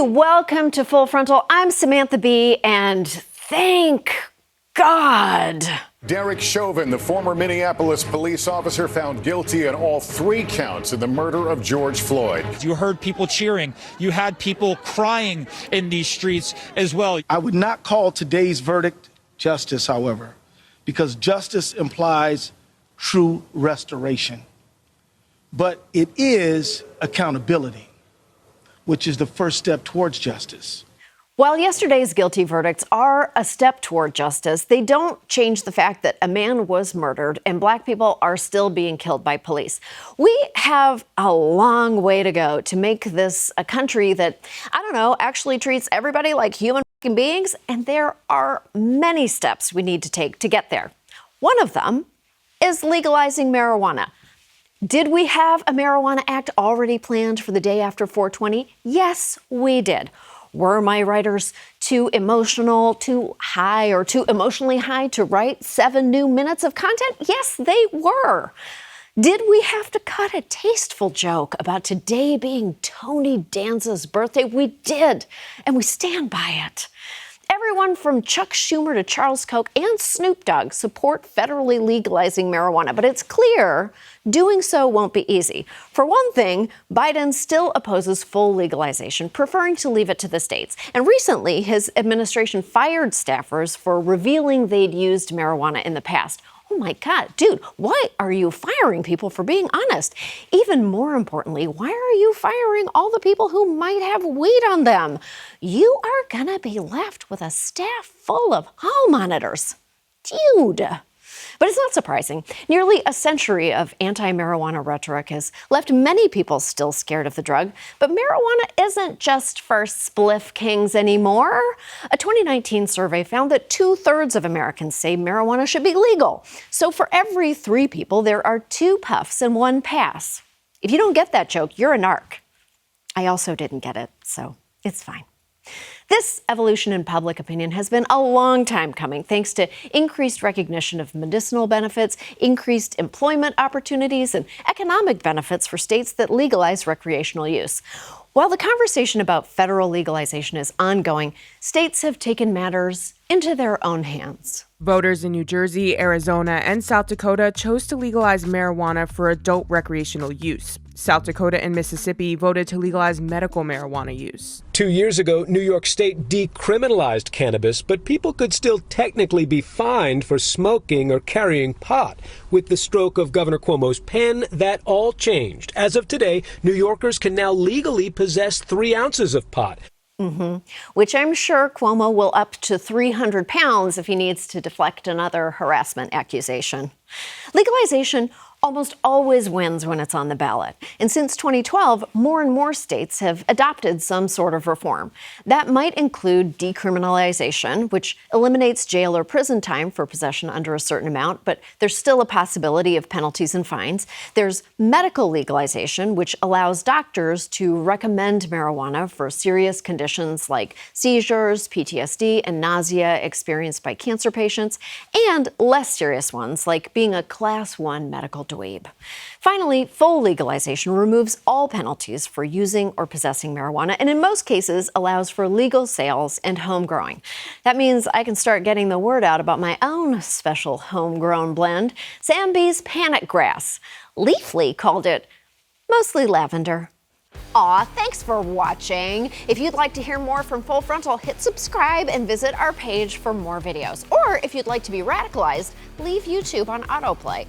welcome to Full Frontal. I'm Samantha B, and thank God. Derek Chauvin, the former Minneapolis police officer, found guilty on all 3 counts in the murder of George Floyd. You heard people cheering. You had people crying in these streets as well. I would not call today's verdict justice, however, because justice implies true restoration. But it is accountability, which is the first step towards justice. While yesterday's guilty verdicts are a step toward justice, they don't change the fact that a man was murdered and Black people are still being killed by police. We have a long way to go to make this a country that, actually treats everybody like human beings, and there are many steps we need to take to get there. One of them is legalizing marijuana. Did we have a Marijuana Act already planned for the day after 420? Yes, we did. Were my writers too emotional, too high, or too emotionally high to write 7 new minutes of content? Yes, they were. Did we have to cut a tasteful joke about today being Tony Danza's birthday? We did, and we stand by it. Everyone from Chuck Schumer to Charles Koch and Snoop Dogg support federally legalizing marijuana, but it's clear doing so won't be easy. For one thing, Biden still opposes full legalization, preferring to leave it to the states. And recently, his administration fired staffers for revealing they'd used marijuana in the past. Oh my God, dude, why are you firing people for being honest? Even more importantly, why are you firing all the people who might have weed on them? You are gonna be left with a staff full of hall monitors. Dude. But it's not surprising. Nearly a century of anti-marijuana rhetoric has left many people still scared of the drug. But marijuana isn't just for spliff kings anymore. A 2019 survey found that 2/3 of Americans say marijuana should be legal. So for every 3 people, there are 2 puffs and 1 pass. If you don't get that joke, you're a narc. I also didn't get it, so it's fine. This evolution in public opinion has been a long time coming, thanks to increased recognition of medicinal benefits, increased employment opportunities, and economic benefits for states that legalize recreational use. While the conversation about federal legalization is ongoing, states have taken matters into their own hands. Voters in New Jersey, Arizona, and South Dakota chose to legalize marijuana for adult recreational use. South Dakota and Mississippi voted to legalize medical marijuana use. 2 years ago, New York State decriminalized cannabis, but people could still technically be fined for smoking or carrying pot. With the stroke of Governor Cuomo's pen, that all changed. As of today, New Yorkers can now legally possess 3 ounces of pot. Which I'm sure Cuomo will up to 300 pounds if he needs to deflect another harassment accusation. Legalization almost always wins when it's on the ballot. And since 2012, more and more states have adopted some sort of reform. That might include decriminalization, which eliminates jail or prison time for possession under a certain amount, but there's still a possibility of penalties and fines. There's medical legalization, which allows doctors to recommend marijuana for serious conditions like seizures, PTSD, and nausea experienced by cancer patients, and less serious ones like being a Class 1 medical dweeb. Finally, full legalization removes all penalties for using or possessing marijuana, and in most cases allows for legal sales and home growing. That means I can start getting the word out about my own special homegrown blend, Sam B's Panic Grass. Leafly called it mostly lavender. Aw, thanks for watching. If you'd like to hear more from Full Frontal, hit subscribe and visit our page for more videos. Or if you'd like to be radicalized, leave YouTube on autoplay.